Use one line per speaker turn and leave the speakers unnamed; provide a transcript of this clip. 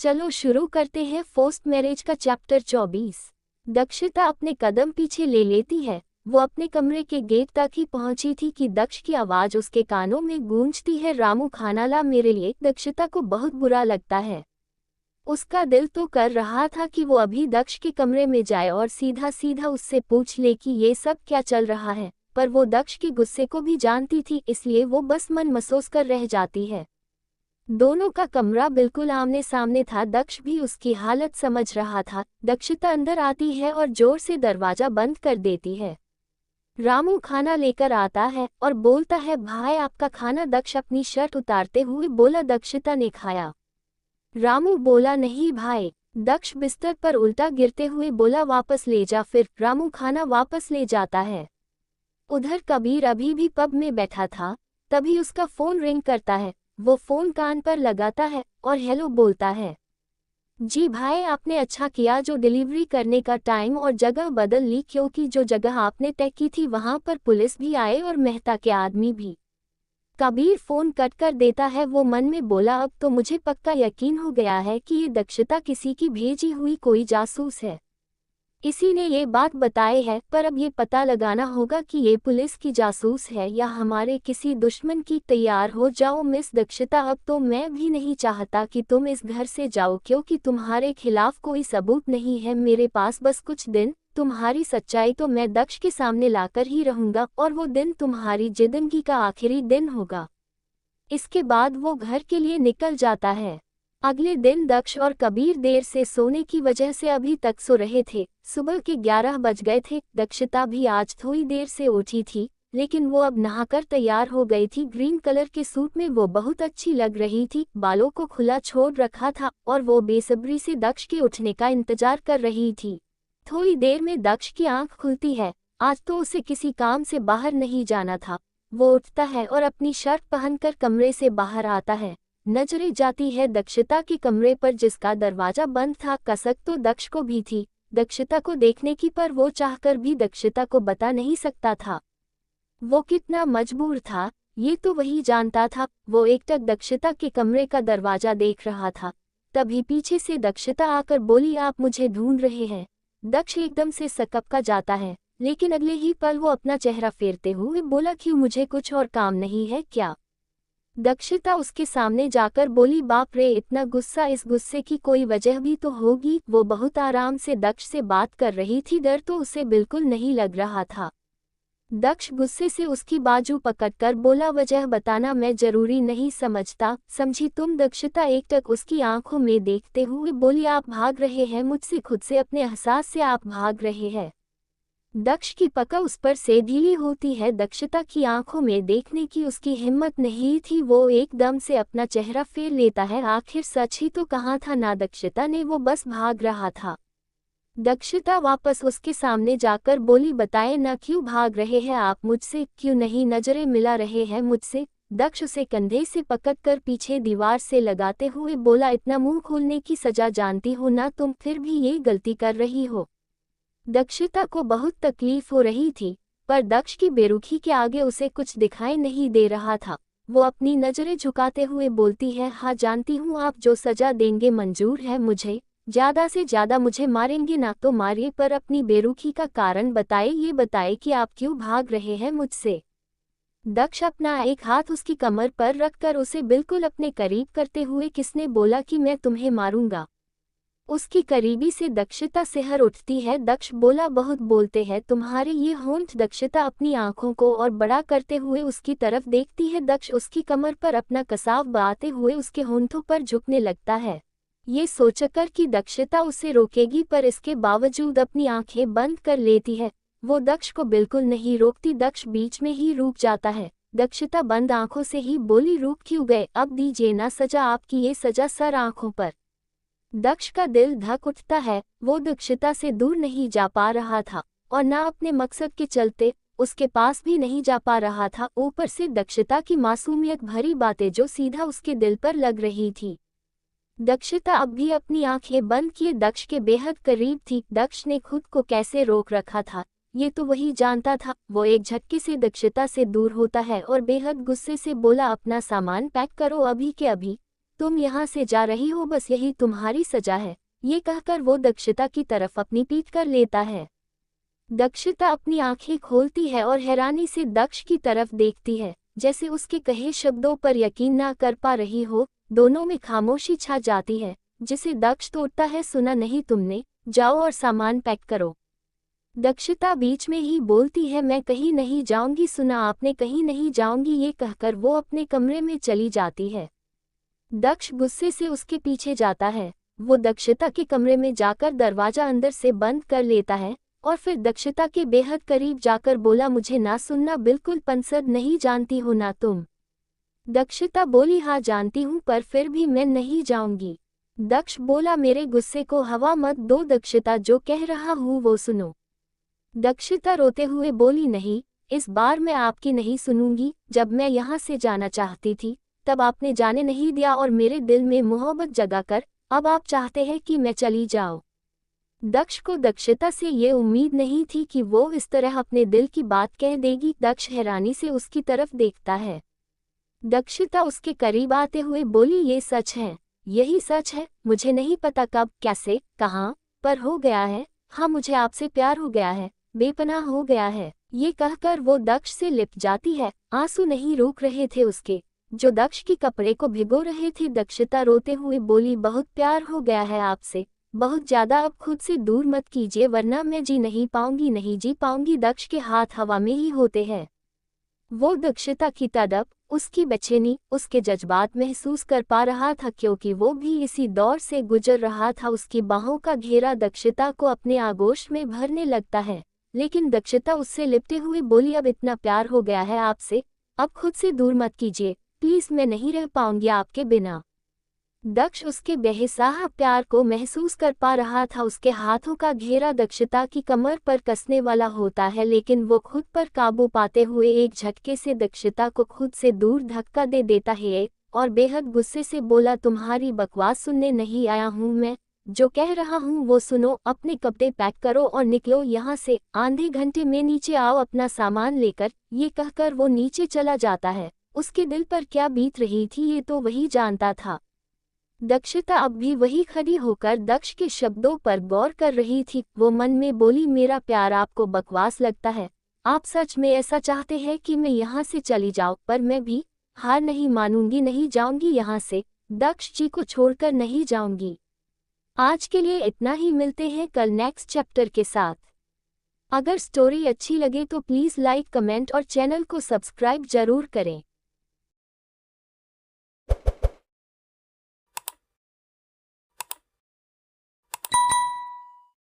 चलो शुरू करते हैं फोर्स्ड मैरिज का चैप्टर 24। दक्षिता अपने कदम पीछे ले लेती है। वो अपने कमरे के गेट तक ही पहुंची थी कि दक्ष की आवाज उसके कानों में गूंजती है, रामू खाना ला मेरे लिए। दक्षिता को बहुत बुरा लगता है। उसका दिल तो कर रहा था कि वो अभी दक्ष के कमरे में जाए और सीधा सीधा उससे पूछ ले कि ये सब क्या चल रहा है, पर वो दक्ष के गुस्से को भी जानती थी, इसलिए वो बस मन महसूस कर रह जाती है। दोनों का कमरा बिल्कुल आमने सामने था। दक्ष भी उसकी हालत समझ रहा था। दक्षिता अंदर आती है और जोर से दरवाजा बंद कर देती है। रामू खाना लेकर आता है और बोलता है, भाई आपका खाना। दक्ष अपनी शर्ट उतारते हुए बोला, दक्षिता ने खाया। रामू बोला, नहीं भाई। दक्ष बिस्तर पर उल्टा गिरते हुए बोला, वापस ले जा। फिर रामू खाना वापस ले जाता है। उधर कबीर अभी भी पब में बैठा था। तभी उसका फोन रिंग करता है। वो फोन कान पर लगाता है और हेलो बोलता है। जी भाई, आपने अच्छा किया जो डिलीवरी करने का टाइम और जगह बदल ली, क्योंकि जो जगह आपने तय की थी वहां पर पुलिस भी आए और मेहता के आदमी भी। कबीर फोन कट कर देता है। वो मन में बोला, अब तो मुझे पक्का यकीन हो गया है कि ये दक्षिता किसी की भेजी हुई कोई जासूस है। इसी ने ये बात बताई है, पर अब ये पता लगाना होगा कि ये पुलिस की जासूस है या हमारे किसी दुश्मन की। तैयार हो जाओ मिस दक्षिता, अब तो मैं भी नहीं चाहता कि तुम इस घर से जाओ, क्योंकि तुम्हारे खिलाफ कोई सबूत नहीं है मेरे पास। बस कुछ दिन, तुम्हारी सच्चाई तो मैं दक्ष के सामने लाकर ही रहूंगा और वो दिन तुम्हारी जिंदगी का आखिरी दिन होगा। इसके बाद वो घर के लिए निकल जाता है। अगले दिन दक्ष और कबीर देर से सोने की वजह से अभी तक सो रहे थे। सुबह के 11 बज गए थे। दक्षिता भी आज थोड़ी देर से उठी थी, लेकिन वो अब नहाकर तैयार हो गई थी। ग्रीन कलर के सूट में वो बहुत अच्छी लग रही थी। बालों को खुला छोड़ रखा था और वो बेसब्री से दक्ष के उठने का इंतजार कर रही थी। थोड़ी देर में दक्ष की आंख खुलती है। आज तो उसे किसी काम से बाहर नहीं जाना था। वो उठता है और अपनी शर्ट पहनकर कमरे से बाहर आता है। नजरें जाती है दक्षिता के कमरे पर, जिसका दरवाजा बंद था। कसक तो दक्ष को भी थी दक्षिता को देखने की, पर वो चाहकर भी दक्षिता को बता नहीं सकता था। वो कितना मजबूर था, ये तो वही जानता था। वो एकटक दक्षिता के कमरे का दरवाजा देख रहा था। तभी पीछे से दक्षिता आकर बोली, आप मुझे ढूंढ रहे हैं। दक्ष एकदम से सकपका जाता है, लेकिन अगले ही पल वो अपना चेहरा फेरते हुए बोला, क्यों, मुझे कुछ और काम नहीं है क्या? दक्षिता उसके सामने जाकर बोली, बाप रे, इतना गुस्सा, इस गुस्से की कोई वजह भी तो होगी। वो बहुत आराम से दक्ष से बात कर रही थी, डर तो उसे बिल्कुल नहीं लग रहा था। दक्ष गुस्से से उसकी बाजू पकड़कर बोला, वजह बताना मैं जरूरी नहीं समझता, समझी तुम? दक्षिता एकटक उसकी आंखों में देखते हुए बोली, आप भाग रहे हैं मुझसे, खुद से, अपने एहसास से आप भाग रहे हैं। दक्ष की पकड़ उस पर से ढीली होती है। दक्षिता की आंखों में देखने की उसकी हिम्मत नहीं थी। वो एकदम से अपना चेहरा फेर लेता है। आखिर सच ही तो कहा था ना दक्षिता ने, वो बस भाग रहा था। दक्षिता वापस उसके सामने जाकर बोली, बताए ना, क्यों भाग रहे हैं आप मुझसे? क्यों नहीं नजरें मिला रहे हैं मुझसे? दक्ष उसे कंधे से पकड़कर पीछे दीवार से लगाते हुए बोला, इतना मुंह खोलने की सजा जानती हो ना तुम, फिर भी ये गलती कर रही हो। दक्षिता को बहुत तकलीफ हो रही थी, पर दक्ष की बेरुखी के आगे उसे कुछ दिखाई नहीं दे रहा था। वो अपनी नजरें झुकाते हुए बोलती है, हाँ जानती हूँ, आप जो सजा देंगे मंजूर है मुझे। ज्यादा से ज्यादा मुझे मारेंगे ना तो मारिए, पर अपनी बेरुखी का कारण बताए, ये बताए कि आप क्यों भाग रहे हैं मुझसे। दक्ष अपना एक हाथ उसकी कमर पर रखकर उसे बिल्कुल अपने करीब करते हुए, किसने बोला कि मैं तुम्हें मारूंगा? उसकी करीबी से दक्षिता सिहर उठती है। दक्ष बोला, बहुत बोलते हैं तुम्हारे ये होंठ। दक्षिता अपनी आंखों को और बड़ा करते हुए उसकी तरफ देखती है। दक्ष उसकी कमर पर अपना कसाव बाते हुए उसके होंठों पर झुकने लगता है, ये सोचकर कि दक्षिता उसे रोकेगी, पर इसके बावजूद अपनी आंखें बंद कर लेती है। वो दक्ष को बिल्कुल नहीं रोकती। दक्ष बीच में ही रुक जाता है। दक्षिता बंद आंखों से ही बोली, रुक क्यों गए? अब दीजिए ना सजा, आपकी ये सजा सर आंखों पर। दक्ष का दिल धक उठता है। वो दक्षिता से दूर नहीं जा पा रहा था और ना अपने मकसद के चलते उसके पास भी नहीं जा पा रहा था। ऊपर से दक्षिता की मासूमियत भरी बातें जो सीधा उसके दिल पर लग रही थी। दक्षिता अब भी अपनी आंखें बंद किए दक्ष के बेहद करीब थी। दक्ष ने खुद को कैसे रोक रखा था ये तो वही जानता था। वो एक झटके से दक्षिता से दूर होता है और बेहद गुस्से से बोला, अपना सामान पैक करो अभी के अभी। तुम यहाँ से जा रही हो, बस यही तुम्हारी सजा है। ये कहकर वो दक्षता की तरफ अपनी पीठ कर लेता है। दक्षता अपनी आंखें खोलती है और हैरानी से दक्ष की तरफ देखती है, जैसे उसके कहे शब्दों पर यकीन ना कर पा रही हो। दोनों में खामोशी छा जाती है, जिसे दक्ष तोड़ता है, सुना नहीं तुमने, जाओ और सामान पैक करो। दक्षता बीच में ही बोलती है, मैं कहीं नहीं जाऊंगी, सुना आपने, कहीं नहीं जाऊंगी। ये कहकर वो अपने कमरे में चली जाती है। दक्ष गुस्से से उसके पीछे जाता है। वो दक्षता के कमरे में जाकर दरवाजा अंदर से बंद कर लेता है और फिर दक्षता के बेहद करीब जाकर बोला, मुझे ना सुनना बिल्कुल पसंद नहीं, जानती हो ना तुम। दक्षता बोली, हाँ जानती हूँ, पर फिर भी मैं नहीं जाऊंगी। दक्ष बोला, मेरे गुस्से को हवा मत दो दक्षता, जो कह रहा हूँ वो सुनो। दक्षता रोते हुए बोली, नहीं, इस बार मैं आपकी नहीं सुनूंगी। जब मैं यहाँ से जाना चाहती थी तब आपने जाने नहीं दिया और मेरे दिल में मोहब्बत जगाकर अब आप चाहते हैं कि मैं चली जाऊं। दक्ष को दक्षता से ये उम्मीद नहीं थी कि वो इस तरह अपने दिल की बात कह देगी। दक्ष हैरानी से उसकी तरफ देखता है। दक्षता उसके करीब आते हुए बोली, ये सच है, यही सच है। मुझे नहीं पता कब, कैसे, कहाँ, पर हो गया है। हाँ, मुझे आपसे प्यार हो गया है, बेपनाह हो गया है। ये कहकर वो दक्ष से लिपट जाती है। आंसू नहीं रुक रहे थे उसके, जो दक्ष की कपड़े को भिगो रहे थे। दक्षता रोते हुए बोली, बहुत प्यार हो गया है आपसे, बहुत ज्यादा। अब खुद से दूर मत कीजिए, वरना मैं जी नहीं पाऊंगी, नहीं जी पाऊंगी। दक्ष के हाथ हवा में ही होते हैं। वो दक्षता की तड़प, उसकी बेचैनी, उसके जज्बात महसूस कर पा रहा था, क्योंकि वो भी इसी दौर से गुजर रहा था। उसकी बाहों का घेरा दक्षता को अपने आगोश में भरने लगता है, लेकिन दक्षता उससे लिपटे हुए बोली, अब इतना प्यार हो गया है आपसे, अब खुद से दूर मत कीजिए प्लीज, मैं नहीं रह पाऊंगी आपके बिना। दक्ष उसके बेहिसाब प्यार को महसूस कर पा रहा था। उसके हाथों का घेरा दक्षता की कमर पर कसने वाला होता है, लेकिन वो खुद पर काबू पाते हुए एक झटके से दक्षता को खुद से दूर धक्का दे देता है और बेहद गुस्से से बोला, तुम्हारी बकवास सुनने नहीं आया हूँ मैं, जो कह रहा हूँ वो सुनो। अपने कपड़े पैक करो और निकलो यहाँ से, आधे घंटे में नीचे आओ अपना सामान लेकर। ये कहकर वो नीचे चला जाता है। उसके दिल पर क्या बीत रही थी ये तो वही जानता था। दक्षता अब भी वही खड़ी होकर दक्ष के शब्दों पर गौर कर रही थी। वो मन में बोली, मेरा प्यार आपको बकवास लगता है, आप सच में ऐसा चाहते हैं कि मैं यहाँ से चली जाऊँ, पर मैं भी हार नहीं मानूंगी, नहीं जाऊंगी यहाँ से, दक्ष जी को छोड़कर नहीं जाऊंगी। आज के लिए इतना ही, मिलते हैं कल नेक्स्ट चैप्टर के साथ। अगर स्टोरी अच्छी लगे तो प्लीज़ लाइक, कमेंट और चैनल को सब्सक्राइब जरूर करें।